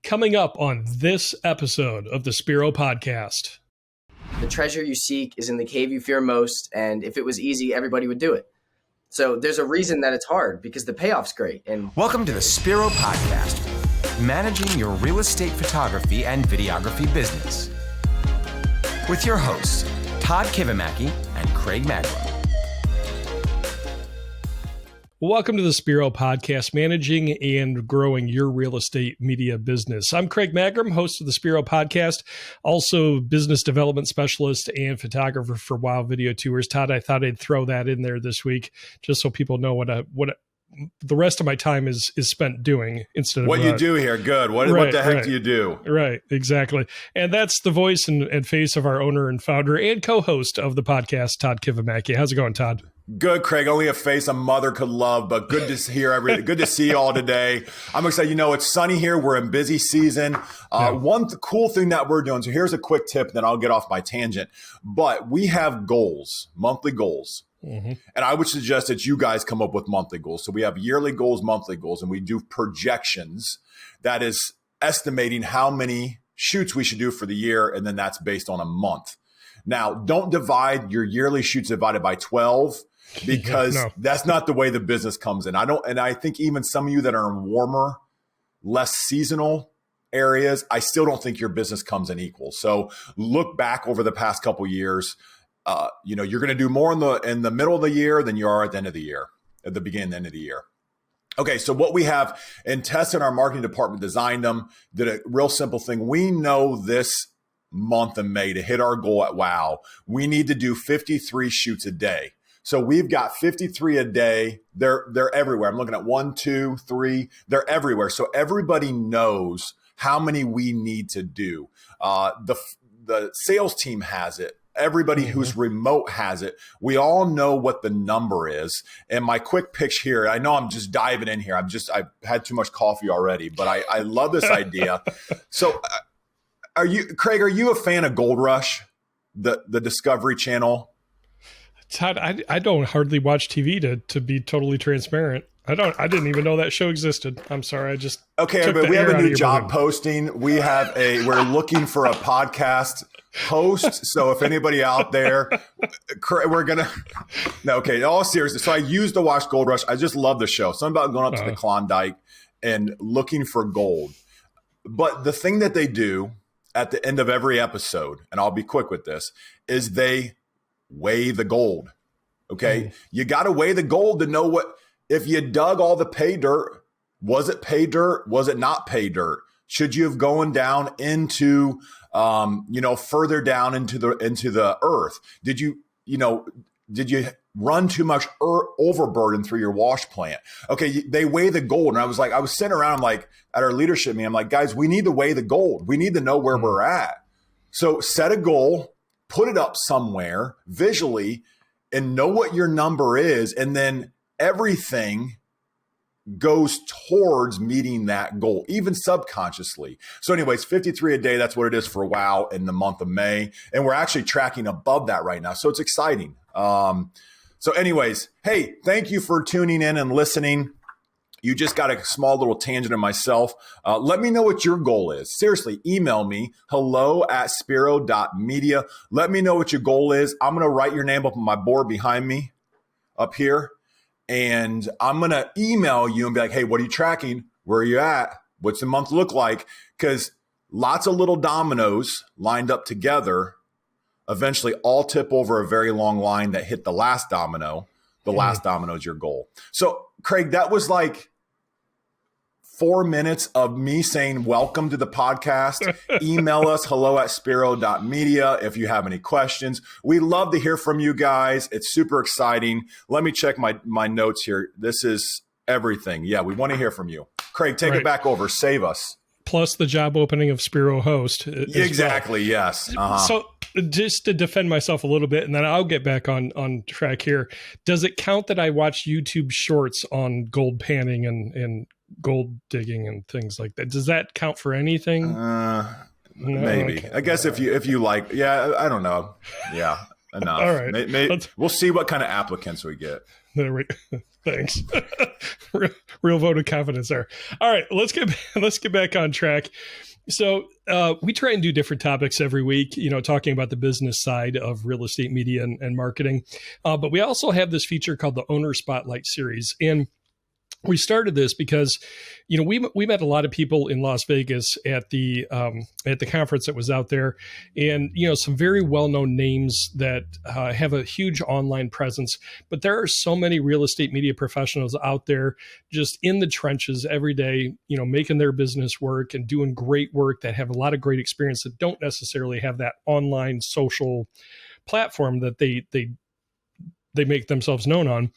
Coming up on this episode of the Spiro podcast. The treasure you seek is in the cave you fear most, and if it was easy, everybody would do it. So there's a reason that it's hard, because the payoff's great. And welcome to the Spiro podcast, managing your real estate photography and videography business. With your hosts, Todd Kivimaki and Craig Magrum. Welcome to the Spiro podcast, managing and growing your real estate media business. I'm Craig Magrum, host of the Spiro podcast, also business development specialist and photographer for Wow Video Tours. Todd, I thought I'd throw that in there this week, just so people know what the rest of my time is spent doing instead of what you do here. Good. What the heck do you do? Right, exactly. And that's the voice and face of our owner and founder and co-host of the podcast, Todd Kivimaki. How's it going, Todd? Good, Craig. Only a face a mother could love, but good to hear good to see you all today. I'm excited. You know, it's sunny here. We're in busy season. One cool thing that we're doing. So here's a quick tip, then I'll get off my tangent. But we have goals, monthly goals. Mm-hmm. And I would suggest that you guys come up with monthly goals. So we have yearly goals, monthly goals, and we do projections. That is estimating how many shoots we should do for the year. And then that's based on a month. Now, don't divide your yearly shoots divided by 12. Because that's not the way the business comes in. I think even some of you that are in warmer, less seasonal areas, I still don't think your business comes in equal. So look back over the past couple of years. You're going to do more in the middle of the year than you are at the end of the year, at the beginning and end of the year. Okay, so what we have in tests in our marketing department designed them, did a real simple thing. We know this month of May to hit our goal at WOW, we need to do 53 shoots a day. So we've got 53 a day. They're everywhere. I'm looking at 1, 2, 3. They're everywhere. So everybody knows how many we need to do. The sales team has it. Everybody who's remote has it. We all know what the number is. And my quick pitch here, I know I'm just diving in here. I've had too much coffee already, but I love this idea. So Craig, are you a fan of Gold Rush, the Discovery Channel? Todd, I don't hardly watch TV to be totally transparent. I didn't even know that show existed. I'm sorry. But we have a new job posting. We're looking for a podcast host. So if anybody out there, in all seriousness. So I used to watch Gold Rush. I just love the show. Something about going up to the Klondike and looking for gold. But the thing that they do at the end of every episode, and I'll be quick with this, is they weigh the gold. Okay. You got to weigh the gold to know if you dug all the pay dirt, was it pay dirt? Was it not pay dirt? Should you have gone down into, further down into the earth? Did you run too much overburden through your wash plant? Okay. They weigh the gold. And I was sitting around at our leadership meeting. I'm like, guys, we need to weigh the gold. We need to know where we're at. So set a goal, put it up somewhere visually and know what your number is. And then everything goes towards meeting that goal, even subconsciously. So anyways, 53 a day, that's what it is for WOW in the month of May. And we're actually tracking above that right now. So it's exciting. So anyways, hey, thank you for tuning in and listening. You just got a small little tangent of myself. Let me know what your goal is. Seriously, email me, hello@spiro.media. Let me know what your goal is. I'm going to write your name up on my board behind me up here. And I'm going to email you and be like, hey, what are you tracking? Where are you at? What's the month look like? Because lots of little dominoes lined up together eventually all tip over a very long line that hit the last domino. The last domino is your goal. So, Craig, that was like 4 minutes of me saying, welcome to the podcast. Email us, hello@spiro.media if you have any questions. We love to hear from you guys. It's super exciting. Let me check my notes here. This is everything. Yeah, we want to hear from you. Craig, take it back over. Save us. Plus the job opening of Spiro host. Exactly, well. Yes. So just to defend myself a little bit, and then I'll get back on track here. Does it count that I watch YouTube shorts on gold panning and gold digging and things like that? Does that count for anything? Maybe. Okay. I guess if you like, I don't know. Yeah. Enough. All right. We'll see what kind of applicants we get. Thanks. Real vote of confidence there. All right, let's get back on track. So we try and do different topics every week, talking about the business side of real estate media and marketing. But we also have this feature called the Owner Spotlight Series. And we started this because, we met a lot of people in Las Vegas at the conference that was out there, and some very well-known names that have a huge online presence. But there are so many real estate media professionals out there, just in the trenches every day, making their business work and doing great work, that have a lot of great experience, that don't necessarily have that online social platform that they make themselves known on.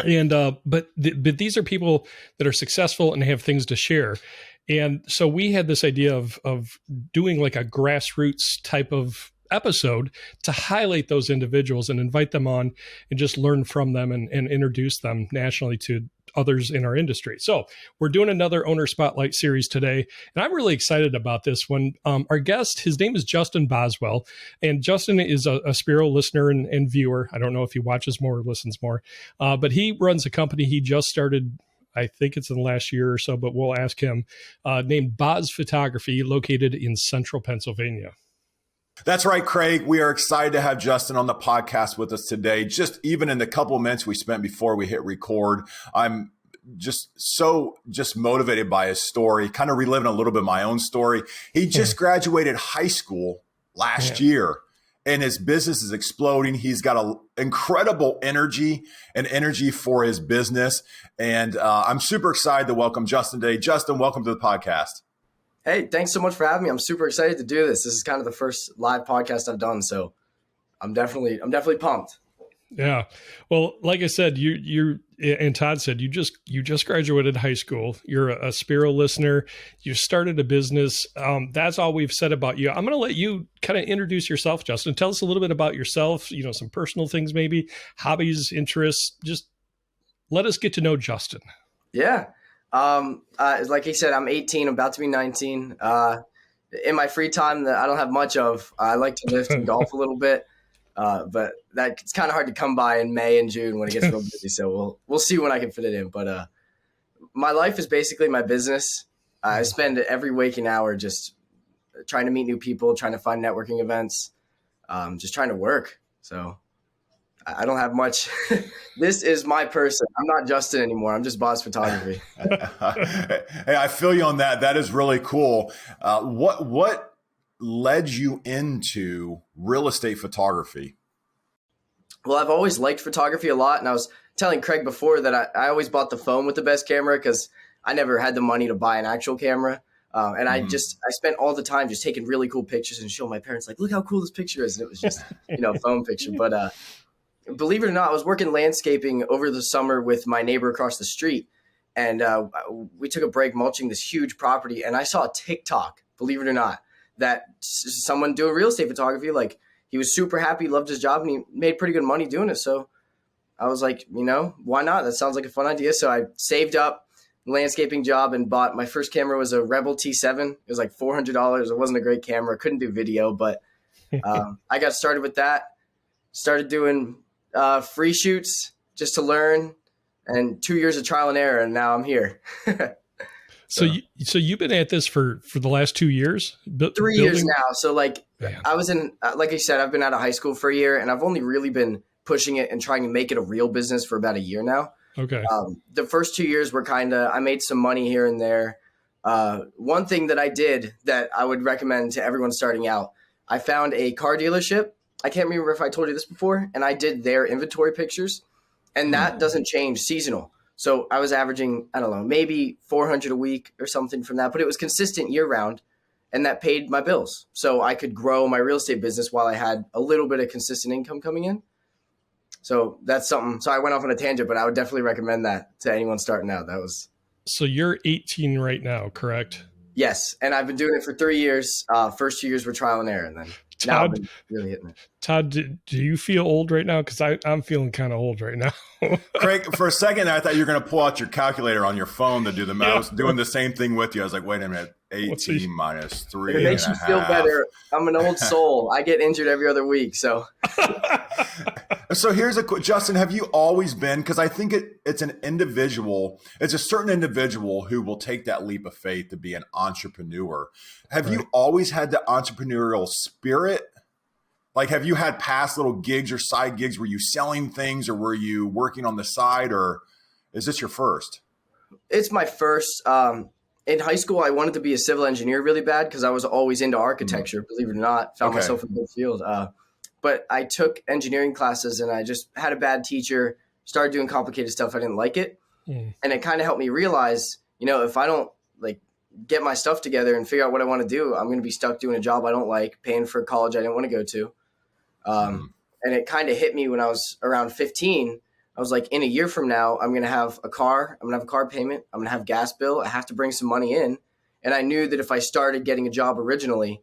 And but these are people that are successful and have things to share. And so we had this idea of doing like a grassroots type of episode to highlight those individuals and invite them on and just learn from them and introduce them nationally to others in our industry. So we're doing another Owner Spotlight series today, and I'm really excited about this one. Our guest, his name is Justin Boswell, and Justin is a Spiro listener and viewer. I don't know if he watches more or listens more, but he runs a company he just started, I think it's in the last year or so, but we'll ask him, named Bos Photography, located in central Pennsylvania. That's right, Craig. We are excited to have Justin on the podcast with us today. Just even in the couple of minutes we spent before we hit record, I'm just motivated by his story, kind of reliving a little bit of my own story. He just graduated high school last year, and his business is exploding. He's got an incredible energy for his business. And I'm super excited to welcome Justin today. Justin, welcome to the podcast. Hey, thanks so much for having me. I'm super excited to do this. This is kind of the first live podcast I've done, so I'm definitely pumped. Yeah. Well, like I said, you and Todd said, you just graduated high school. You're a Spiro listener. You started a business. That's all we've said about you. I'm going to let you kind of introduce yourself, Justin. Tell us a little bit about yourself, some personal things, maybe hobbies, interests. Just let us get to know Justin. Yeah. Like he said, I'm 18, I'm about to be 19. In my free time that I don't have much of, I like to lift and golf a little bit. But it's kind of hard to come by in May and June when it gets real busy. So we'll see when I can fit it in. But, my life is basically my business. I spend every waking hour just trying to meet new people, trying to find networking events, just trying to work. So I don't have much. This is my person. I'm not Justin anymore. I'm just Bos Photography. Hey, I feel you on that. That is really cool. What led you into real estate photography? Well, I've always liked photography a lot. And I was telling Craig before that I always bought the phone with the best camera because I never had the money to buy an actual camera. And I spent all the time just taking really cool pictures and showing my parents, like, look how cool this picture is. And it was just, a phone picture. But, believe it or not, I was working landscaping over the summer with my neighbor across the street, and we took a break mulching this huge property, and I saw a TikTok, believe it or not, that someone doing real estate photography, like he was super happy, loved his job, and he made pretty good money doing it. So I was like, why not? That sounds like a fun idea. So I saved up a landscaping job and bought, my first camera was a Rebel T7. It was like $400. It wasn't a great camera. Couldn't do video, but I got started with that, started doing free shoots just to learn, and 2 years of trial and error, and now I'm here. So you've been at this for the last 2 years? 3 years now. So I was in, like I said, I've been out of high school for a year, and I've only really been pushing it and trying to make it a real business for about a year now. Okay. The first 2 years were I made some money here and there. One thing that I did that I would recommend to everyone starting out, I found a car dealership. I can't remember if I told you this before, and I did their inventory pictures, and that doesn't change seasonal. So I was averaging, I don't know, maybe 400 a week or something from that, but it was consistent year round, and that paid my bills. So I could grow my real estate business while I had a little bit of consistent income coming in. So that's something. So I went off on a tangent, but I would definitely recommend that to anyone starting out. So you're 18 right now, correct? Yes. And I've been doing it for 3 years. First 2 years were trial and error, and then now I've been really hitting it. Todd, do you feel old right now? Because I'm feeling kind of old right now. Craig, for a second, I thought you were going to pull out your calculator on your phone to do the math. I was doing the same thing with you. I was like, wait a minute. 18 minus If 3 it makes you feel better, I'm an old soul. I get injured every other week. So So here's Justin, have you always been, because I think it's a certain individual who will take that leap of faith to be an entrepreneur. Have you always had the entrepreneurial spirit? Like, have you had past little gigs or side gigs? Were you selling things or were you working on the side, or is this your first? it's my first. In high school, I wanted to be a civil engineer really bad because I was always into architecture, believe it or not. Found myself in a good field. But I took engineering classes and I just had a bad teacher, started doing complicated stuff. I didn't like it. And it kind of helped me realize, if I don't get my stuff together and figure out what I want to do, I'm going to be stuck doing a job I don't like, paying for college I didn't want to go to. And it kind of hit me when I was around 15. I was like, in a year from now, I'm going to have a car. I'm going to have a car payment. I'm going to have gas bill. I have to bring some money in. And I knew that if I started getting a job originally,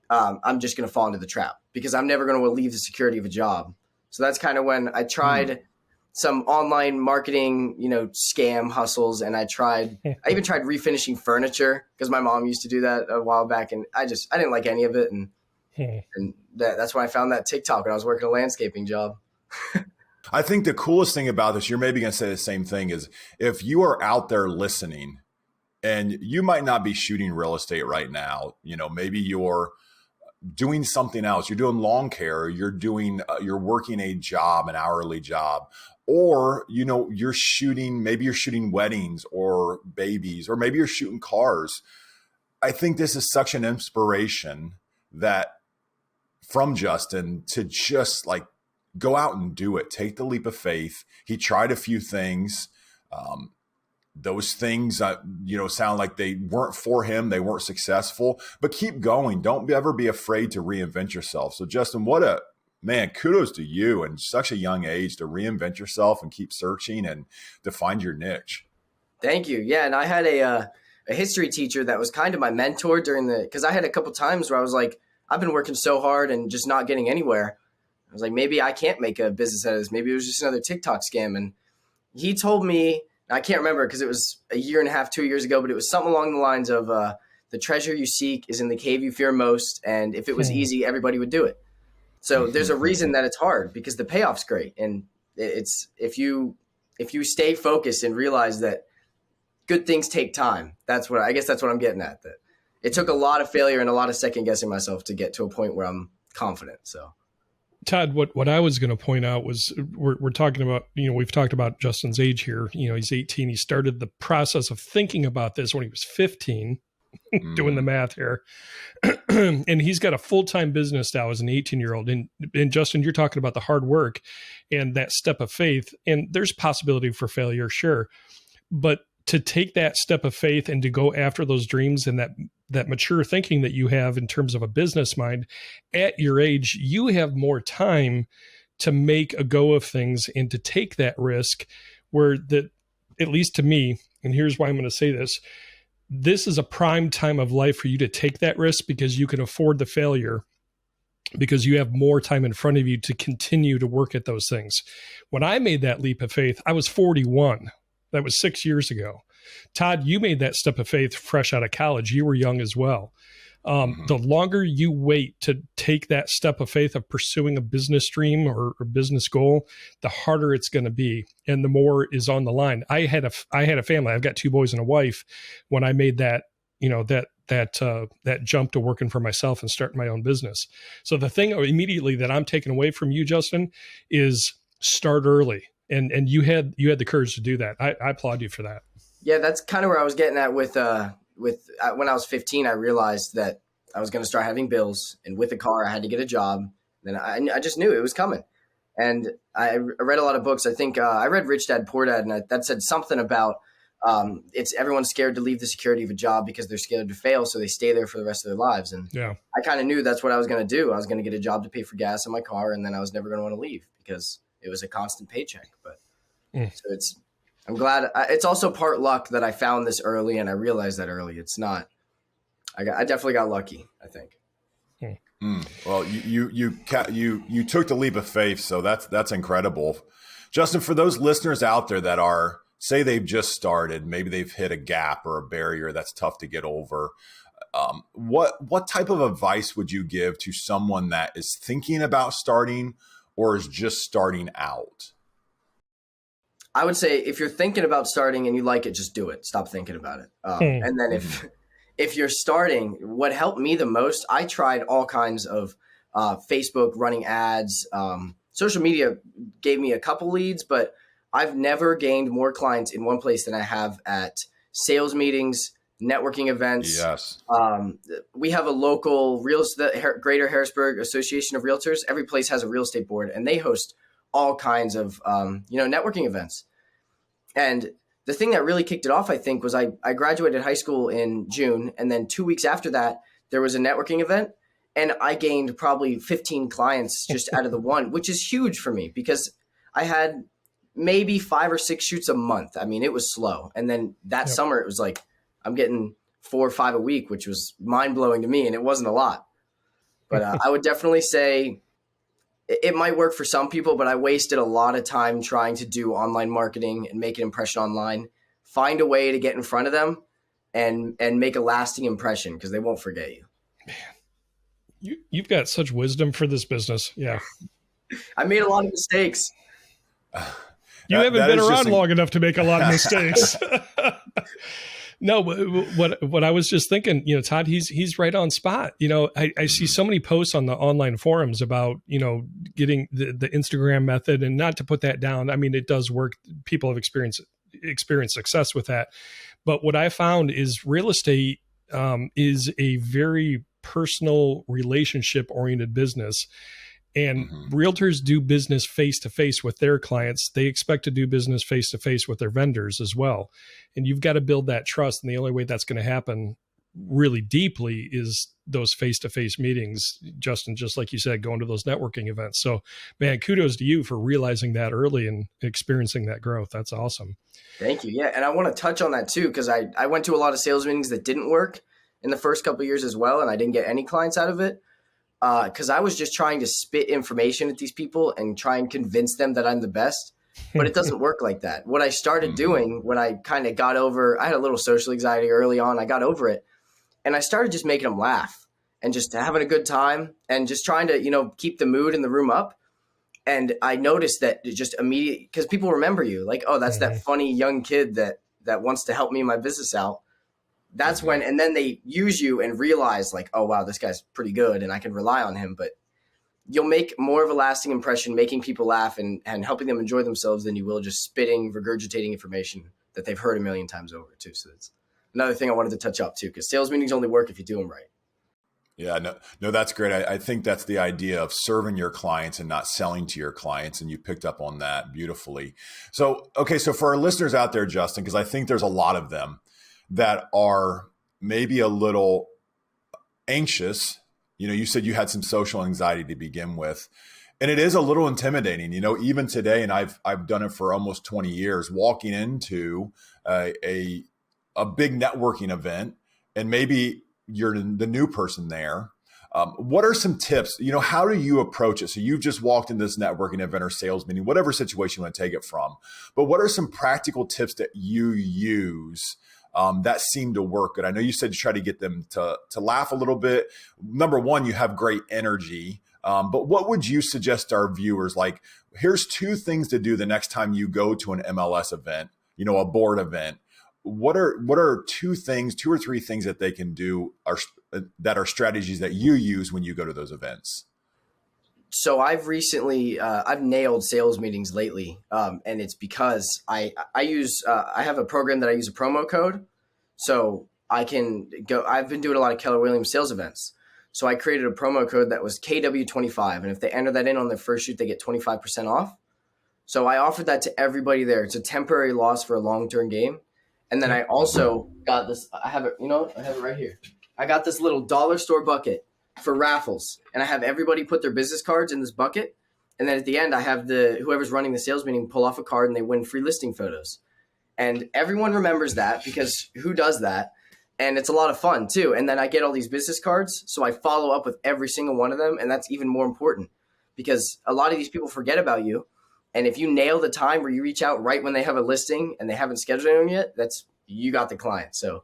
I'm just going to fall into the trap because I'm never going to leave the security of a job. So that's kind of when I tried some online marketing, scam hustles. And I even tried refinishing furniture because my mom used to do that a while back. And I didn't like any of it. And that's when I found that TikTok when I was working a landscaping job. I think the coolest thing about this, you're maybe going to say the same thing, is if you are out there listening and you might not be shooting real estate right now, maybe you're doing something else. You're doing lawn care. You're working a job, an hourly job, or, maybe you're shooting weddings or babies, or maybe you're shooting cars. I think this is such an inspiration from Justin to just go out and do it. Take the leap of faith. He tried a few things. Those things, sound like they weren't for him. They weren't successful, but keep going. Don't ever be afraid to reinvent yourself. So Justin, kudos to you in such a young age to reinvent yourself and keep searching and to find your niche. Thank you. Yeah. And I had a history teacher that was kind of my mentor because I had a couple times where I was like, I've been working so hard and just not getting anywhere. I was like, maybe I can't make a business out of this. Maybe it was just another TikTok scam. And he told me, I can't remember because it was a year and a half, 2 years ago, but it was something along the lines of the treasure you seek is in the cave you fear most. And if it was easy, everybody would do it. So there's a reason that it's hard because the payoff's great. And it's if you stay focused and realize that good things take time. That's what I'm getting at. That it took a lot of failure and a lot of second guessing myself to get to a point where I'm confident. So. Todd, what I was going to point out was we're talking about, we've talked about Justin's age here. He's 18. He started the process of thinking about this when he was 15, doing the math here. And he's got a full-time business now as an 18-year-old. And Justin, you're talking about the hard work and that step of faith. And there's possibility for failure, sure. But to take that step of faith and to go after those dreams and that mature thinking that you have in terms of a business mind at your age, you have more time to make a go of things and to take that risk where at least to me, and here's why I'm going to say this is a prime time of life for you to take that risk because you can afford the failure because you have more time in front of you to continue to work at those things. When I made that leap of faith, I was 41. That was 6 years ago. Todd, you made that step of faith fresh out of college. You were young as well. The longer you wait to take that step of faith of pursuing a business dream or business goal, the harder it's going to be, and the more is on the line. I had a family. I've got 2 boys and a wife. When I made that, that jump to working for myself and starting my own business. So the thing immediately that I'm taking away from you, Justin, is start early. And you had the courage to do that. I applaud you for that. Yeah, that's kind of where I was getting at with when I was 15, I realized that I was going to start having bills, and with a car, I had to get a job. Then I just knew it was coming. And I read a lot of books. I think I read Rich Dad, Poor Dad, and that said something about everyone's scared to leave the security of a job because they're scared to fail, so they stay there for the rest of their lives. And I kind of knew that's what I was going to do. I was going to get a job to pay for gas in my car, and then I was never going to want to leave because it was a constant paycheck. But so I'm glad. It's also part luck that I found this early and I realized that early. It's not. I definitely got lucky, I think. Well, you took the leap of faith, so that's incredible, Justin. For those listeners out there that say they've just started, maybe they've hit a gap or a barrier that's tough to get over. What type of advice would you give to someone that is thinking about starting or is just starting out? I would say if you're thinking about starting and you like it, just do it. Stop thinking about it. And then if you're starting, what helped me the most, I tried all kinds of Facebook running ads. Social media gave me a couple leads, but I've never gained more clients in one place than I have at sales meetings, networking events. Yes. We have a local Greater Harrisburg Association of Realtors. Every place has a real estate board, and they host all kinds of networking events. And the thing that really kicked it off, I think, was I graduated high school in June, and then 2 weeks after that, there was a networking event, and I gained probably 15 clients just out of the one, which is huge for me because I had maybe 5 or 6 shoots a month. I mean, it was slow. And then that summer, it was like I'm getting 4 or 5 a week, which was mind blowing to me, and it wasn't a lot. But I would definitely say it might work for some people, but I wasted a lot of time trying to do online marketing and make an impression online. Find a way to get in front of them and make a lasting impression because they won't forget you. Man, you've got such wisdom for this business. Yeah. I made a lot of mistakes. You haven't been around long enough to make a lot of mistakes. No, what I was just thinking, Todd, he's right on spot. I see so many posts on the online forums about, getting the Instagram method, and not to put that down. I mean, it does work. People have experienced success with that. But what I found is real estate is a very personal, relationship oriented business. And realtors do business face to face with their clients. They expect to do business face to face with their vendors as well. And you've got to build that trust. And the only way that's going to happen really deeply is those face to face meetings, Justin, just like you said, going to those networking events. So, man, kudos to you for realizing that early and experiencing that growth. That's awesome. Thank you. Yeah. And I want to touch on that too, because I went to a lot of sales meetings that didn't work in the first couple of years as well. And I didn't get any clients out of it. Because I was just trying to spit information at these people and try and convince them that I'm the best, but it doesn't work like that. What I started doing when I kind of got over, I had a little social anxiety early on. I got over it, and I started just making them laugh and just having a good time and just trying to, keep the mood in the room up. And I noticed that it just immediately, because people remember you, like, oh, that's that funny young kid that wants to help me in my business out. That's when, and then they use you and realize like, oh, wow, this guy's pretty good and I can rely on him. But you'll make more of a lasting impression making people laugh and helping them enjoy themselves than you will just spitting, regurgitating information that they've heard a million times over too. So that's another thing I wanted to touch up too, because sales meetings only work if you do them right. Yeah, no, that's great. I think that's the idea of serving your clients and not selling to your clients. And you picked up on that beautifully. So, okay. So for our listeners out there, Justin, because I think there's a lot of them that are maybe a little anxious. You said you had some social anxiety to begin with, and it is a little intimidating, even today. And I've done it for almost 20 years, walking into a big networking event, and maybe you're the new person there. What are some tips? How do you approach it? So you've just walked into this networking event or sales meeting, whatever situation you want to take it from, but what are some practical tips that you use that seem to work good? I know you said you try to get them to laugh a little bit. Number one, you have great energy. But what would you suggest to our viewers? Like, here's 2 things to do the next time you go to an MLS event, a board event. What are 2 or 3 things that they can do that are strategies that you use when you go to those events? So I've recently, I've nailed sales meetings lately. And it's because I have a program that I use a promo code. So I can go, I've been doing a lot of Keller Williams sales events. So I created a promo code that was KW25. And if they enter that in on their first shoot, they get 25% off. So I offered that to everybody there. It's a temporary loss for a long-term game. And then I also got this, I have it right here. I got this little dollar store bucket for raffles, and I have everybody put their business cards in this bucket. And then at the end, I have whoever's running the sales meeting pull off a card and they win free listing photos. And everyone remembers that because who does that? And it's a lot of fun too. And then I get all these business cards. So I follow up with every single one of them. And that's even more important because a lot of these people forget about you. And if you nail the time where you reach out right when they have a listing and they haven't scheduled them yet, you got the client. So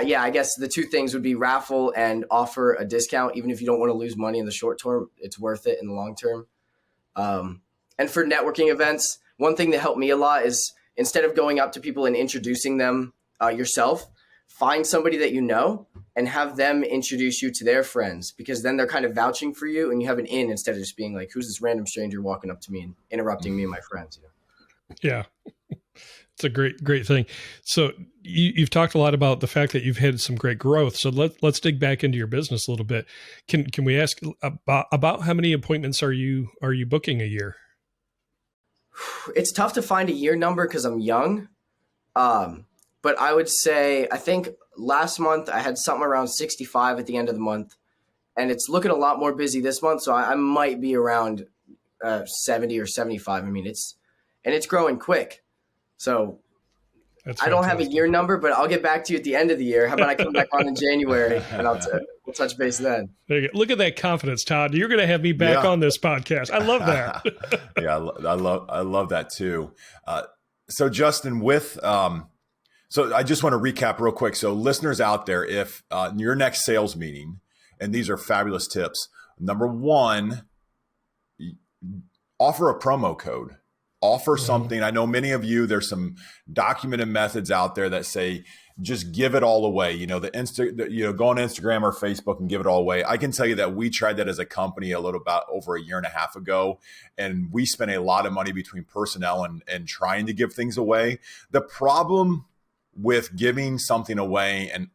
Yeah, I guess the two things would be raffle and offer a discount. Even if you don't want to lose money in the short term, it's worth it in the long term. And for networking events, one thing that helped me a lot is instead of going up to people and introducing them yourself, find somebody that you know and have them introduce you to their friends, because then they're kind of vouching for you and you have an in instead of just being like, who's this random stranger walking up to me and interrupting me and my friends? Yeah. It's a great thing. So you've talked a lot about the fact that you've had some great growth. So let's dig back into your business a little bit. Can we ask about how many appointments are you booking a year? It's tough to find a year number because I'm young. But I would say, I think last month I had something around 65 at the end of the month, and it's looking a lot more busy this month. So I might be around 70 or 75. I mean, it's growing quick. So I don't have a year number, but I'll get back to you at the end of the year. How about I come back on in January and we'll touch base then. There you go. Look at that confidence, Todd. You're going to have me back on this podcast. I love that. Yeah, I love that too. So Justin, so I just want to recap real quick. So listeners out there, if your next sales meeting, and these are fabulous tips. Number one, offer a promo code. Offer something. I know many of you, there's some documented methods out there that say, just give it all away. Go on Instagram or Facebook and give it all away. I can tell you that we tried that as a company about over a year and a half ago, and we spent a lot of money between personnel and trying to give things away. The problem with giving something away and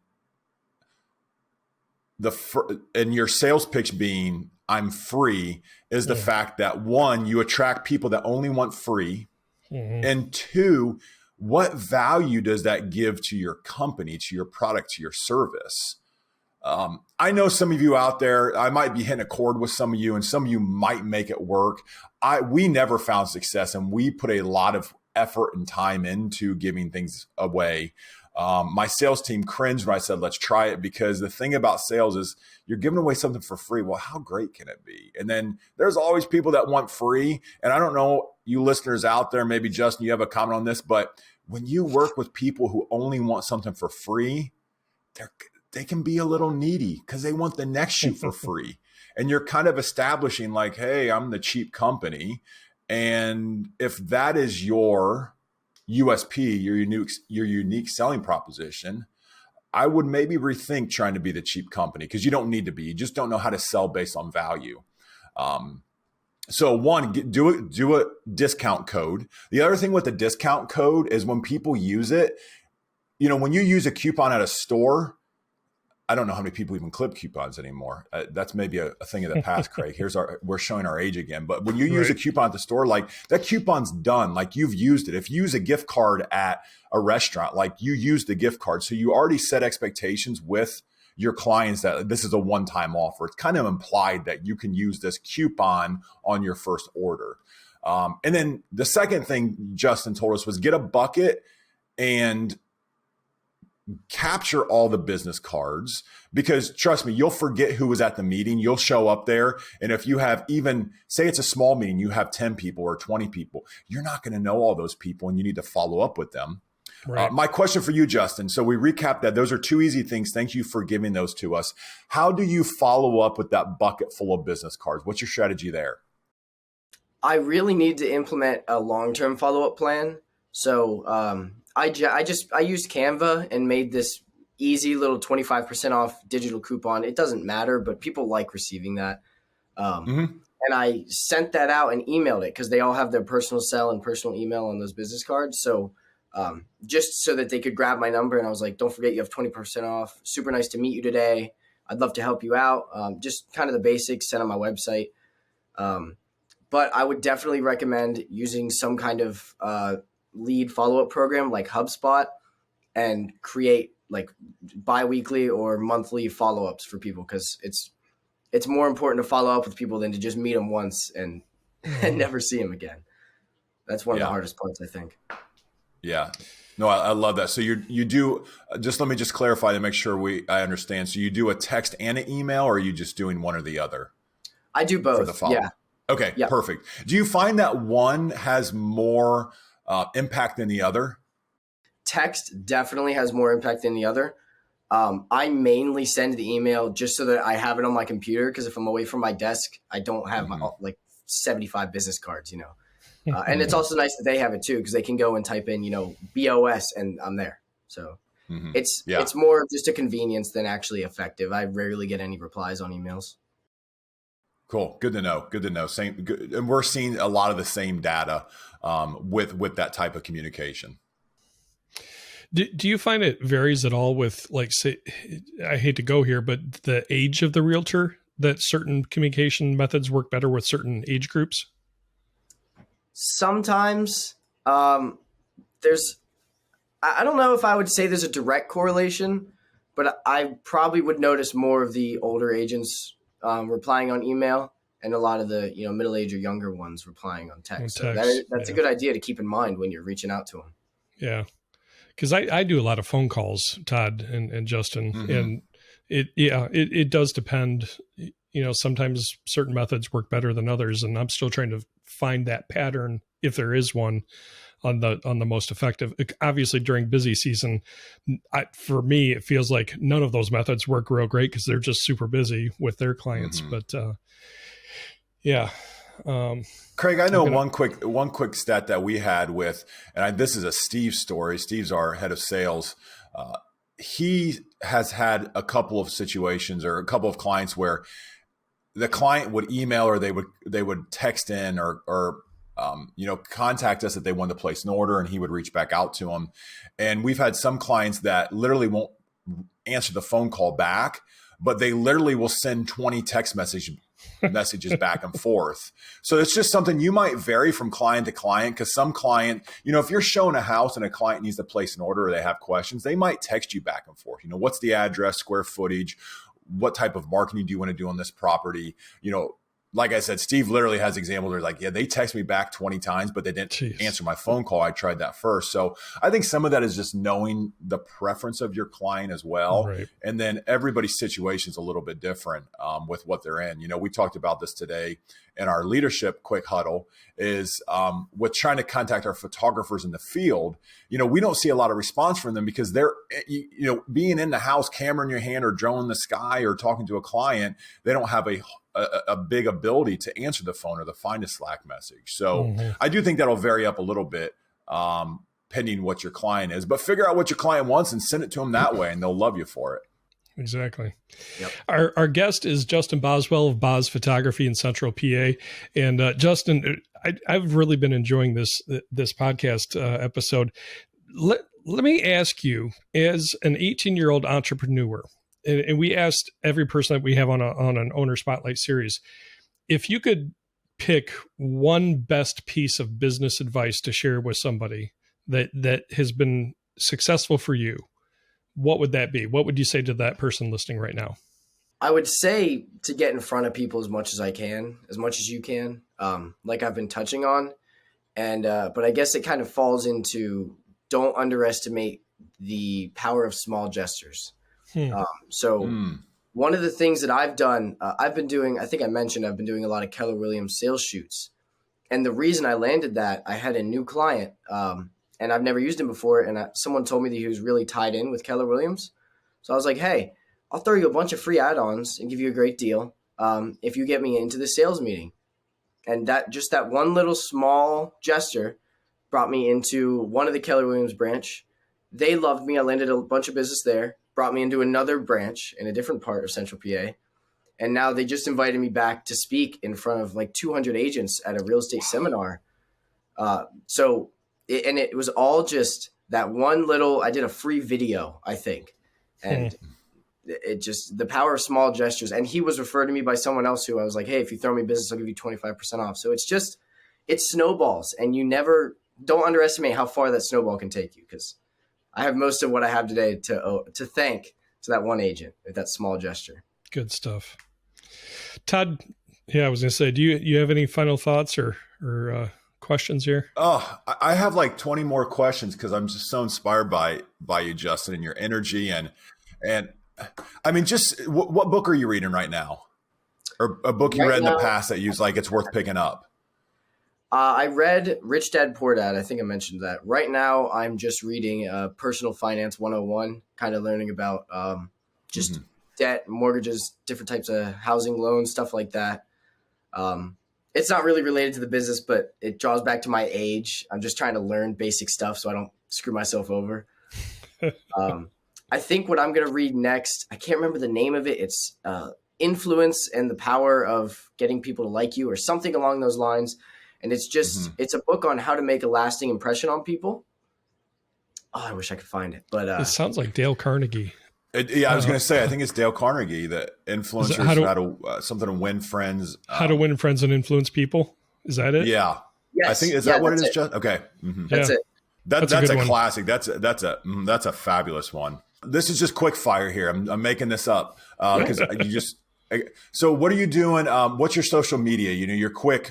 your sales pitch being, I'm free, is the fact that one, you attract people that only want free. And two, what value does that give to your company, to your product, to your service? I know some of you out there, I might be hitting a chord with some of you, and some of you might make it work. We never found success, and we put a lot of effort and time into giving things away. My sales team cringed when I said, let's try it, because the thing about sales is you're giving away something for free. Well, how great can it be? And then there's always people that want free. And I don't know, you listeners out there, maybe Justin, you have a comment on this, but when you work with people who only want something for free, they can be a little needy because they want the next shoot for free. And you're kind of establishing like, hey, I'm the cheap company. And if that is your USP, your unique selling proposition, I would maybe rethink trying to be the cheap company, because you don't need to be. You just don't know how to sell based on value. So one, do a discount code. The other thing with the discount code is when people use it, when you use a coupon at a store, I don't know how many people even clip coupons anymore. That's maybe a thing of the past, Craig. We're showing our age again. But when you use a coupon at the store, like that coupon's done, like you've used it. If you use a gift card at a restaurant, like you used the gift card. So you already set expectations with your clients that this is a one-time offer. It's kind of implied that you can use this coupon on your first order. And then the second thing Justin told us was get a bucket and capture all the business cards, because trust me, you'll forget who was at the meeting. You'll show up there. And if you have even, say it's a small meeting, you have 10 people or 20 people, you're not going to know all those people and you need to follow up with them. Right. My question for you, Justin. So we recapped that. Those are two easy things. Thank you for giving those to us. How do you follow up with that bucket full of business cards? What's your strategy there? I really need to implement a long-term follow-up plan. So, I used Canva and made this easy little 25% off digital coupon. It doesn't matter, but people like receiving that. And I sent that out and emailed it because they all have their personal cell and personal email on those business cards. So just so that they could grab my number. And I was like, don't forget you have 20% off. Super nice to meet you today. I'd love to help you out. Just kind of the basics, sent on my website. But I would definitely recommend using some kind of lead follow-up program like HubSpot and create like bi-weekly or monthly follow-ups for people, because it's more important to follow up with people than to just meet them once and never see them again. That's one of the hardest parts, I think. Yeah. No, I love that. So you do, just let me just clarify to make sure I understand. So you do a text and an email, or are you just doing one or the other? I do both. For the follow-up? Yeah. Okay, yep. Perfect. Do you find that one has more impact than the other? Text definitely has more impact than the other. I mainly send the email just so that I have it on my computer. Because if I'm away from my desk, I don't have my 75 business cards, and it's also nice that they have it too, because they can go and type in, BOS and I'm there. So it's more just a convenience than actually effective. I rarely get any replies on emails. Cool. Good to know. Good to know. Same. Good. And we're seeing a lot of the same data with that type of communication. Do you find it varies at all with, like, say, I hate to go here, but the age of the realtor, that certain communication methods work better with certain age groups? Sometimes I don't know if I would say there's a direct correlation, but I probably would notice more of the older agents replying on email, and a lot of the middle-aged or younger ones replying on text. So that's a good idea to keep in mind when you're reaching out to them. Yeah. Because I do a lot of phone calls, Todd and Justin, and it does depend. Sometimes certain methods work better than others, and I'm still trying to find that pattern, if there is one, on the most effective. Obviously, during busy season, for me, it feels like none of those methods work real great because they're just super busy with their clients. But Craig, I know one quick stat that we had with, and this is a Steve story. Steve's our head of sales. He has had a couple of situations or a couple of clients where the client would email or they would text in or contact us that they wanted to place an order, and he would reach back out to them. And we've had some clients that literally won't answer the phone call back, but they literally will send 20 text messages back and forth. So it's just something you might vary from client to client, because some client, if you're showing a house and a client needs to place an order or they have questions, they might text you back and forth. What's the address, square footage, what type of marketing do you want to do on this property? Like I said, Steve literally has examples where they text me back 20 times, but they didn't answer my phone call. I tried that first. So I think some of that is just knowing the preference of your client as well. Right. And then everybody's situation is a little bit different with what they're in. We talked about this today in our leadership quick huddle is with trying to contact our photographers in the field. We don't see a lot of response from them because they're, being in the house, camera in your hand or drone in the sky or talking to a client, they don't have a big ability to answer the phone or to find a Slack message. So I do think that'll vary up a little bit pending what your client is, but figure out what your client wants and send it to them that way, and they'll love you for it. Exactly. Yep. Our guest is Justin Boswell of Bos Photography in Central PA. And Justin, I've really been enjoying this podcast episode. Let me ask you, as an 18-year-old entrepreneur, and we asked every person that we have on an Owner Spotlight series, if you could pick one best piece of business advice to share with somebody that has been successful for you, what would that be? What would you say to that person listening right now? I would say to get in front of people as much as I can, as much as you can, like I've been touching on. But I guess it kind of falls into, don't underestimate the power of small gestures. One of the things that I've done, I've been doing a lot of Keller Williams sales shoots. And the reason I landed that, I had a new client, and I've never used him before. And someone told me that he was really tied in with Keller Williams. So I was like, hey, I'll throw you a bunch of free add-ons and give you a great deal if you get me into the sales meeting. And that one little small gesture brought me into one of the Keller Williams branch. They loved me. I landed a bunch of business there, brought me into another branch in a different part of Central PA. And now they just invited me back to speak in front of like 200 agents at a real estate seminar. It was all just that one little, I did a free video, I think. And it just, the power of small gestures. And he was referred to me by someone else who I was like, hey, if you throw me business, I'll give you 25% off. So it snowballs, and don't underestimate how far that snowball can take you. Cause I have most of what I have today to thank to that one agent with that small gesture. Good stuff. Todd, I was going to say, do you have any final thoughts or questions here? Oh, I have like 20 more questions because I'm just so inspired by you, Justin, and your energy. And I mean, just what book are you reading right now? Or a book you read in the past that you was like, it's worth picking up? I read Rich Dad Poor Dad. I think I mentioned that. Right now, I'm just reading Personal Finance 101, kind of learning about just debt, mortgages, different types of housing loans, stuff like that. It's not really related to the business, but it draws back to my age. I'm just trying to learn basic stuff so I don't screw myself over. I think what I'm going to read next, I can't remember the name of it. It's Influence and the Power of Getting People to Like You or something along those lines. And it's just, it's a book on how to make a lasting impression on people. Oh, I wish I could find it. But it sounds like Dale Carnegie. I was going to say, I think it's Dale Carnegie, the influencers, how to something to win friends. How to win friends and influence people. Is that it? Yeah. Yes. I think, is that what it is? Just okay. That's it. That's a classic. That's a fabulous one. This is just quick fire here. I'm making this up because you just. So what are you doing? What's your social media?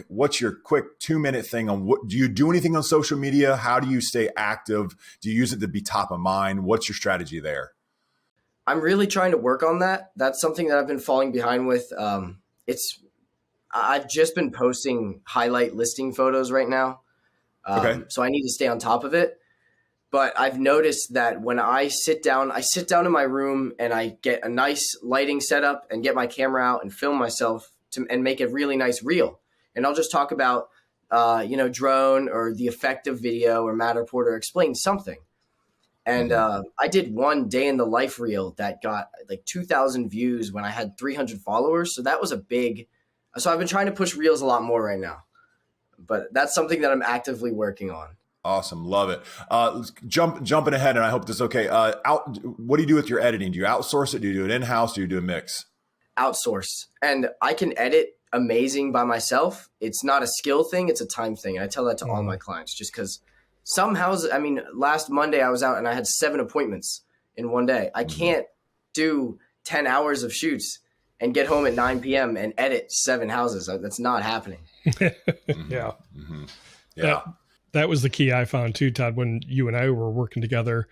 What's your quick 2-minute thing on what, do you do anything on social media? How do you stay active? Do you use it to be top of mind? What's your strategy there? I'm really trying to work on that. That's something that I've been falling behind with. I've just been posting highlight listing photos right now. So I need to stay on top of it. But I've noticed that when I sit down in my room and I get a nice lighting setup and get my camera out and film myself and make a really nice reel. And I'll just talk about, drone or the effect of video or Matterport or explain something. And I did one day in the life reel that got like 2,000 views when I had 300 followers. So that was so I've been trying to push reels a lot more right now. But that's something that I'm actively working on. Awesome. Love it. Jumping ahead, and I hope this is okay. What do you do with your editing? Do you outsource it? Do you do it in-house? Do you do a mix? Outsource. And I can edit amazing by myself. It's not a skill thing. It's a time thing. And I tell that to all my clients just because some houses, last Monday I was out and I had 7 appointments in one day. I can't do 10 hours of shoots and get home at 9 p.m. and edit 7 houses. That's not happening. Yeah. Yeah. That was the key I found too, Todd, when you and I were working together.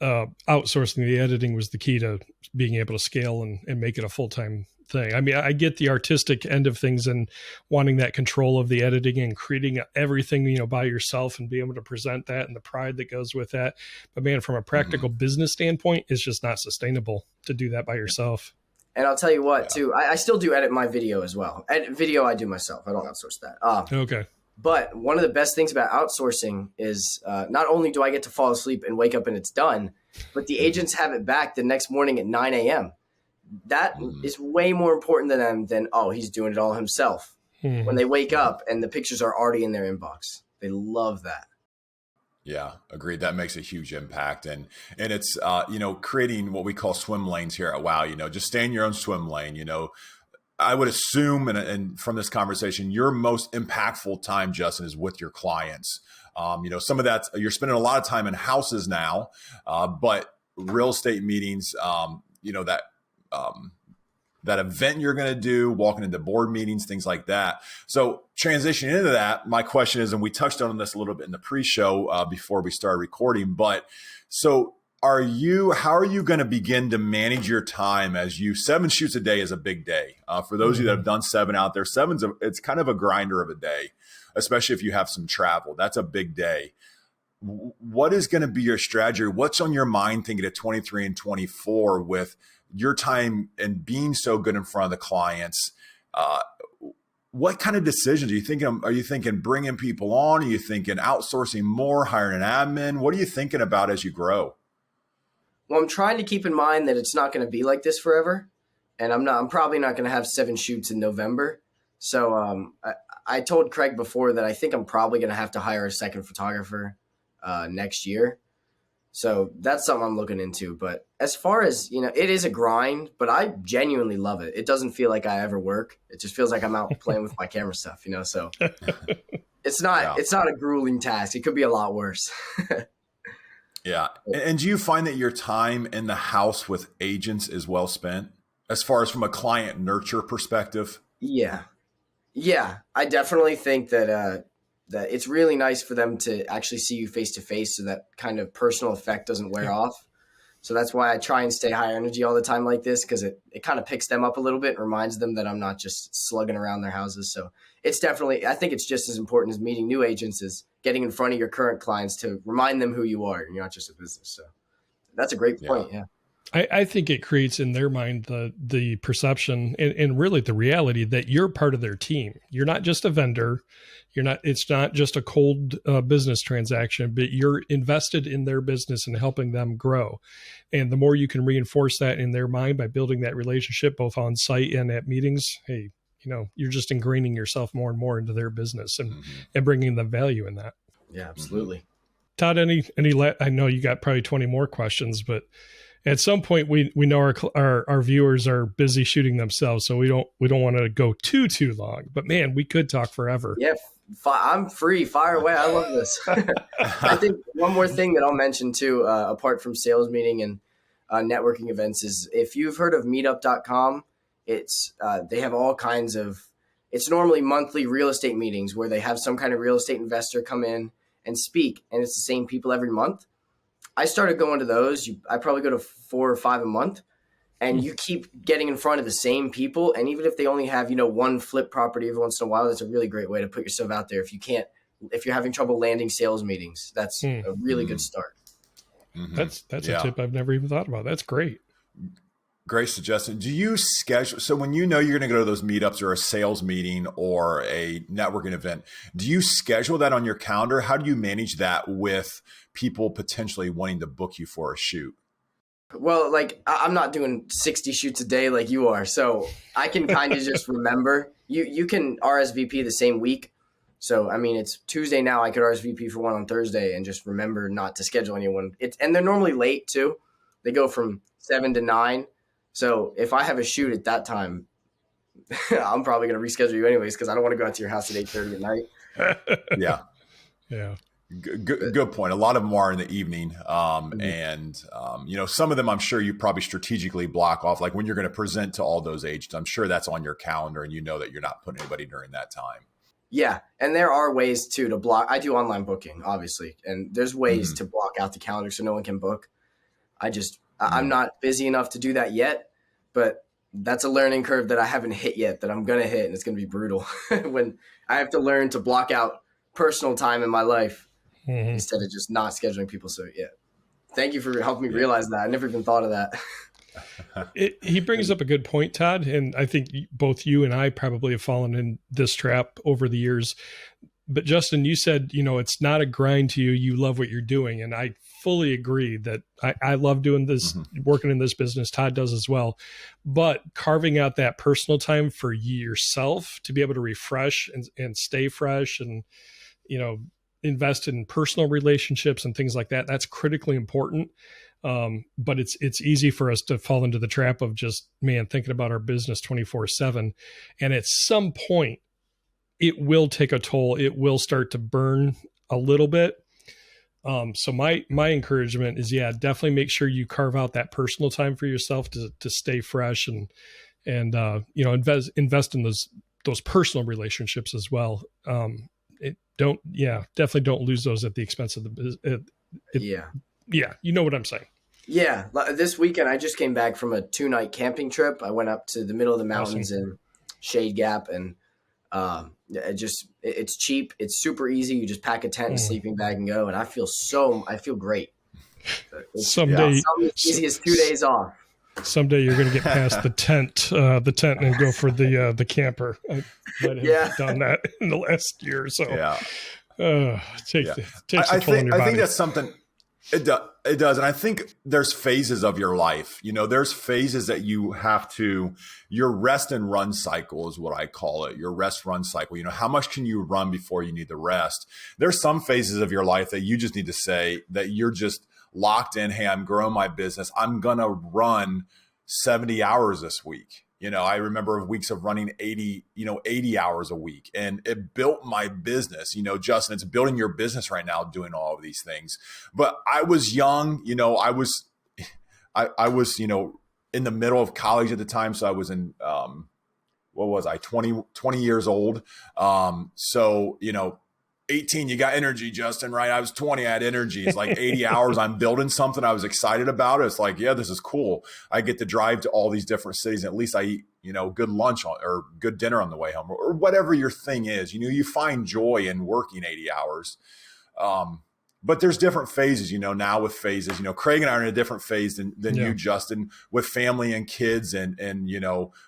Outsourcing the editing was the key to being able to scale and make it a full-time thing. I get the artistic end of things and wanting that control of the editing and creating everything, by yourself and being able to present that and the pride that goes with that. But man, from a practical business standpoint, it's just not sustainable to do that by yourself. And I'll tell you what, too, I still do edit my video as well. Video I do myself. I don't outsource that. Okay. But one of the best things about outsourcing is not only do I get to fall asleep and wake up and it's done, but the agents have it back the next morning at 9 a.m. That is way more important to them than, he's doing it all himself. When they wake up and the pictures are already in their inbox. They love that. Yeah, agreed. That makes a huge impact. And it's, creating what we call swim lanes here at WOW, just stay in your own swim lane, I would assume, and from this conversation, your most impactful time, Justin, is with your clients. Some of that, you're spending a lot of time in houses now, but real estate meetings, that event you're going to do, walking into board meetings, things like that. So transitioning into that, my question is, and we touched on this a little bit in the pre-show before we started recording, but so how are you going to begin to manage your time as 7 shoots a day is a big day. For those of you that have done 7 out there, it's kind of a grinder of a day, especially if you have some travel. That's a big day. What is going to be your strategy? What's on your mind thinking at 23 and 24 with your time and being so good in front of the clients? What kind of decisions are you thinking? Are you thinking bringing people on? Are you thinking outsourcing more, hiring an admin? What are you thinking about as you grow? Well, I'm trying to keep in mind that it's not going to be like this forever. And I'm probably not going to have 7 shoots in November. So I told Craig before that I think I'm probably going to have to hire a second photographer next year. So that's something I'm looking into. But as far as, it is a grind, but I genuinely love it. It doesn't feel like I ever work. It just feels like I'm out playing with my camera stuff, so it's not a grueling task. It could be a lot worse. Yeah. And do you find that your time in the house with agents is well spent as far as from a client nurture perspective? Yeah. I definitely think that it's really nice for them to actually see you face to face so that kind of personal effect doesn't wear off. So that's why I try and stay high energy all the time like this, because it kind of picks them up a little bit and reminds them that I'm not just slugging around their houses. So it's definitely, I think it's just as important as meeting new agents as getting in front of your current clients to remind them who you are. You're not just a business. So that's a great point. Yeah. I think it creates in their mind the perception and really the reality that you're part of their team. You're not just a vendor. It's not just a cold business transaction, but you're invested in their business and helping them grow. And the more you can reinforce that in their mind by building that relationship, both on site and at meetings, hey, you're just ingraining yourself more and more into their business and bringing them value in that. Yeah, absolutely. Todd, I know you got probably 20 more questions, but at some point we know our viewers are busy shooting themselves, so we don't want to go too long, but man, we could talk forever. Yeah. I'm free. Fire away. I love this. I think one more thing that I'll mention too, apart from sales meeting and networking events, is if you've heard of meetup.com, they have all kinds of, it's normally monthly real estate meetings where they have some kind of real estate investor come in and speak, and it's the same people every month. I started going to those. I probably go to 4 or 5 a month, and you keep getting in front of the same people. And even if they only have, one flip property every once in a while, that's a really great way to put yourself out there. If you're having trouble landing sales meetings, that's a really good start. That's a tip I've never even thought about. That's great. Great suggestion. Do you schedule, so when you're going to go to those meetups or a sales meeting or a networking event, do you schedule that on your calendar? How do you manage that with people potentially wanting to book you for a shoot? Well, I'm not doing 60 shoots a day like you are, so I can kind of just remember. You can RSVP the same week. So, it's Tuesday now. I could RSVP for one on Thursday and just remember not to schedule anyone. And they're normally late too. They go from 7 to 9. So if I have a shoot at that time, I'm probably going to reschedule you anyways, because I don't want to go out to your house at 8:30 at night. Yeah. Yeah. Good point. A lot of them are in the evening. And some of them I'm sure you probably strategically block off, like when you're going to present to all those agents. I'm sure that's on your calendar and that you're not putting anybody during that time. Yeah. And there are ways to block. I do online booking, obviously. And there's ways to block out the calendar so no one can book. I'm not busy enough to do that yet, but that's a learning curve that I haven't hit yet, that I'm going to hit, and it's going to be brutal when I have to learn to block out personal time in my life instead of just not scheduling people. So yeah, thank you for helping me realize that. I never even thought of that. He brings up a good point, Todd, and I think both you and I probably have fallen in this trap over the years. But Justin, you said, it's not a grind to you. You love what you're doing. And I fully agree that I love doing this, working in this business. Todd does as well. But carving out that personal time for yourself to be able to refresh and stay fresh and, invest in personal relationships and things like that, that's critically important. But it's easy for us to fall into the trap of just, thinking about our business 24/7. And at some point, it will take a toll. It will start to burn a little bit. So my encouragement is, definitely make sure you carve out that personal time for yourself to stay fresh and invest in those personal relationships as well. Definitely don't lose those at the expense of the business. You know what I'm saying? Yeah. This weekend, I just came back from a 2-night camping trip. I went up to the middle of the mountains in Shade Gap, and it's cheap. It's super easy. You just pack a tent and sleeping bag and go. And I feel great. Someday, it's easy as 2 days off. Someday you're going to get past the tent and go for the camper. I might have done that in the last year or so. Takes a toll on your body. I think that's something. It does. And I think there's phases of your life. There's phases that you have to, your rest and run cycle is what I call it. Your rest run cycle. How much can you run before you need the rest? There's some phases of your life that you just need to say that you're just locked in. Hey, I'm growing my business. I'm going to run 70 hours this week. I remember weeks of running 80 hours a week, and it built my business. Justin, it's building your business right now, doing all of these things. But I was young, I was in the middle of college at the time. So I was in, 20 years old. So, 18, you got energy, Justin, right? I was 20, I had energy. It's like 80 hours. I'm building something. I was excited about it. It's like, yeah, this is cool. I get to drive to all these different cities. And at least I eat, good lunch or good dinner on the way home or whatever your thing is. You find joy in working 80 hours. But there's different phases, now with phases, Craig and I are in a different phase than you, Justin, with family and kids. And,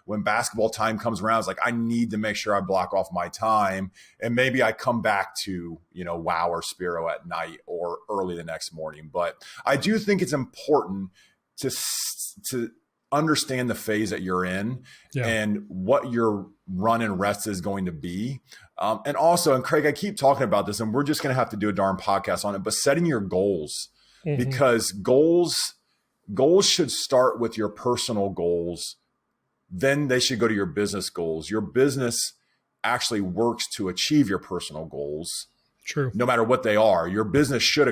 when basketball time comes around, it's like, I need to make sure I block off my time. And maybe I come back to, WOW or Spiro at night or early the next morning. But I do think it's important to understand the phase that you're in and what your run and rest is going to be. And also, and Craig, I keep talking about this, and we're just going to have to do a darn podcast on it, but setting your goals, because goals should start with your personal goals. Then they should go to your business goals. Your business actually works to achieve your personal goals. True. No matter what they are, your business should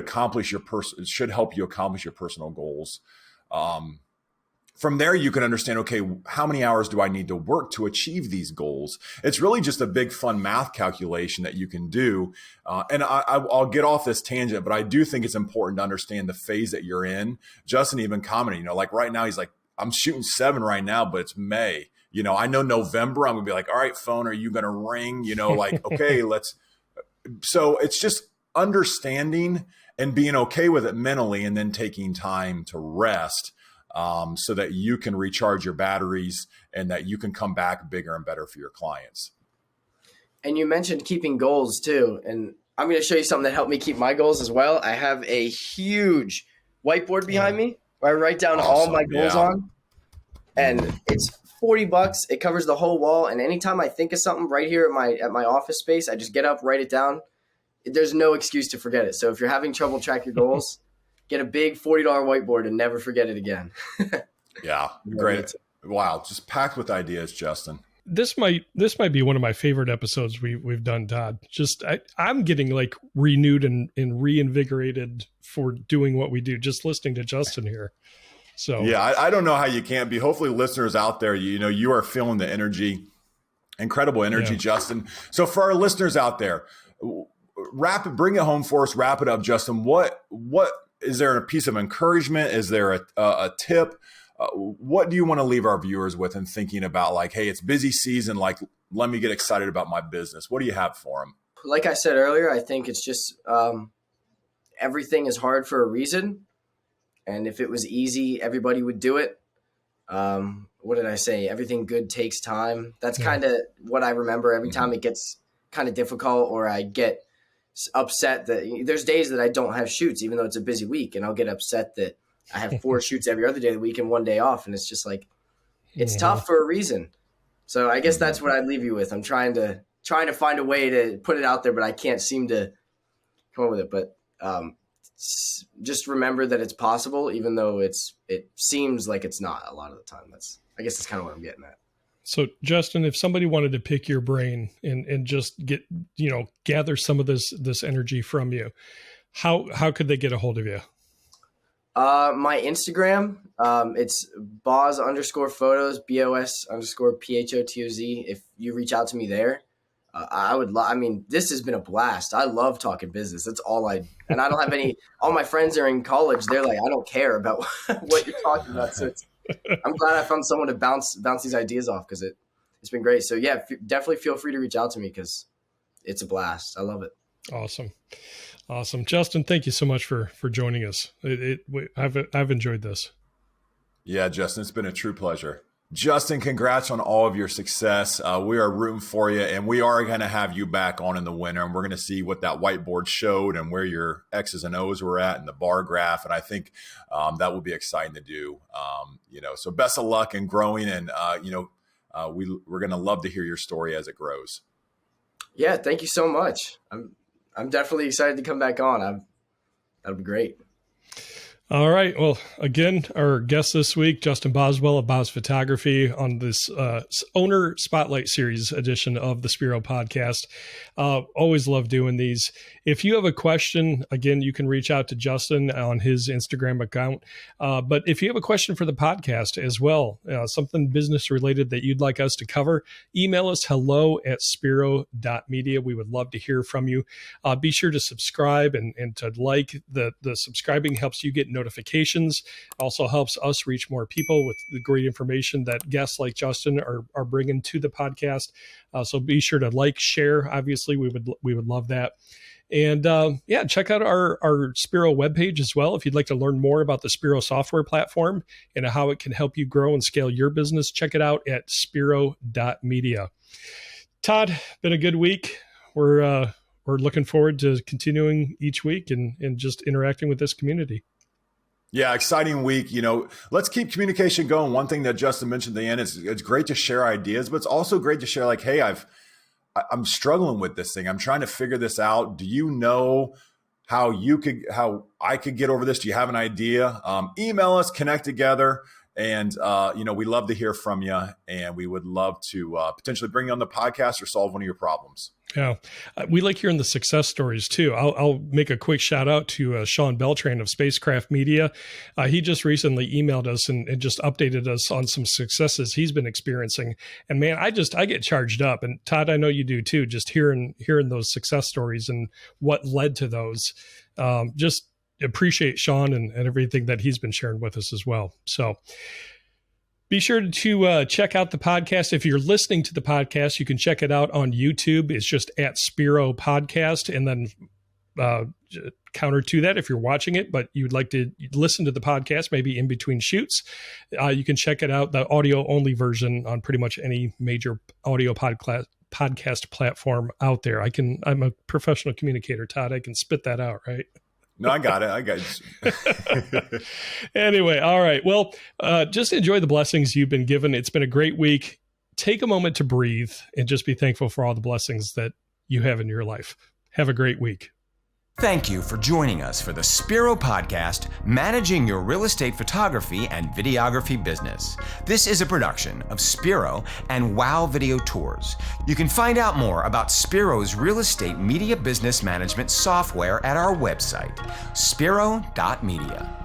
should help you accomplish your personal goals. From there, you can understand, okay, how many hours do I need to work to achieve these goals? It's really just a big fun math calculation that you can do. And I'll get off this tangent, but I do think it's important to understand the phase that you're in. Justin even commented, like right now, he's like, I'm shooting 7 right now, but it's May. I know November, I'm gonna be like, all right, phone, are you gonna ring? Like, okay, let's. So it's just understanding and being okay with it mentally and then taking time to rest. So that you can recharge your batteries and that you can come back bigger and better for your clients. And you mentioned keeping goals too. And I'm going to show you something that helped me keep my goals as well. I have a huge whiteboard behind me where I write down all my goals on. And it's $40. It covers the whole wall. And anytime I think of something right here at my office space, I just get up, write it down. There's no excuse to forget it. So if you're having trouble track your goals, get a big $40 whiteboard and never forget it again. Yeah, great. Wow, just packed with ideas, Justin. This might be one of my favorite episodes we've done, Todd. Just I'm getting like renewed and reinvigorated for doing what we do, just listening to Justin here. So yeah, I don't know how you can't be. Hopefully listeners out there, you are feeling the energy, incredible energy, Justin. So for our listeners out there, bring it home for us, wrap it up, Justin. What is there a piece of encouragement? Is there a tip? What do you want to leave our viewers with in thinking about like, hey, it's busy season. Like, let me get excited about my business. What do you have for them? Like I said earlier, I think it's just everything is hard for a reason. And if it was easy, everybody would do it. What did I say? Everything good takes time. That's kind of what I remember every time it gets kind of difficult or I get upset that there's days that I don't have shoots, even though it's a busy week, and I'll get upset that I have 4 shoots every other day of the week and 1 day off. And it's just like, it's tough for a reason. So I guess that's what I'd leave you with. I'm trying to find a way to put it out there, but I can't seem to come up with it. But just remember that it's possible, even though it seems like it's not a lot of the time. I guess that's kind of what I'm getting at. So Justin, if somebody wanted to pick your brain and just get, gather some of this energy from you, how could they get a hold of you? My Instagram, it's Bos_photos, BOS_PHOTOZ. If you reach out to me there, I would this has been a blast. I love talking business. That's all and I don't have all my friends are in college. They're like, I don't care about what you're talking about. So I'm glad I found someone to bounce these ideas off because it's been great. So yeah, definitely feel free to reach out to me because it's a blast. I love it. Awesome. Justin, thank you so much for joining us. I've enjoyed this. Yeah, Justin, it's been a true pleasure. Justin, congrats on all of your success. We are rooting for you, and we are going to have you back on in the winter, and we're going to see what that whiteboard showed and where your X's and O's were at in the bar graph. And I think that will be exciting to do. So best of luck in growing, and we're going to love to hear your story as it grows. Yeah, thank you so much. I'm definitely excited to come back on. That'll be great. All right. Well, again, our guest this week, Justin Boswell of Bos Photography, on this owner spotlight series edition of the Spiro podcast. Always love doing these. If you have a question, again, you can reach out to Justin on his Instagram account. But if you have a question for the podcast as well, something business related that you'd like us to cover, email us hello@spiro.media. We would love to hear from you. Be sure to subscribe and to like. The subscribing helps you get notifications. Also helps us reach more people with the great information that guests like Justin are bringing to the podcast. So be sure to like, share. Obviously, we would love that. And check out our Spiro webpage as well. If you'd like to learn more about the Spiro software platform and how it can help you grow and scale your business, check it out at spiro.media. Todd, been a good week. We're looking forward to continuing each week and just interacting with this community. Yeah, exciting week. Let's keep communication going. One thing that Justin mentioned at the end is it's great to share ideas, but it's also great to share like, hey, I'm struggling with this thing. I'm trying to figure this out. Do you know how I could get over this? Do you have an idea? Email us, connect together. And, we love to hear from you, and we would love to potentially bring you on the podcast or solve one of your problems. Yeah. We like hearing the success stories too. I'll make a quick shout out to Sean Beltran of Spacecraft Media. He just recently emailed us and just updated us on some successes he's been experiencing. And man, I get charged up. And Todd, I know you do too, just hearing those success stories and what led to those. Just appreciate Sean and everything that he's been sharing with us as well. So be sure to check out the podcast. If you're listening to the podcast, you can check it out on YouTube. It's just at Spiro Podcast. And then counter to that, if you're watching it, but you'd like to listen to the podcast, maybe in between shoots, you can check it out, the audio only version, on pretty much any major audio podcast platform out there. I'm a professional communicator, Todd. I can spit that out, right? No, I got it. Anyway, all right. Well, just enjoy the blessings you've been given. It's been a great week. Take a moment to breathe and just be thankful for all the blessings that you have in your life. Have a great week. Thank you for joining us for the Spiro Podcast, Managing Your Real Estate Photography and Videography Business. This is a production of Spiro and Wow Video Tours. You can find out more about Spiro's real estate media business management software at our website, spiro.media.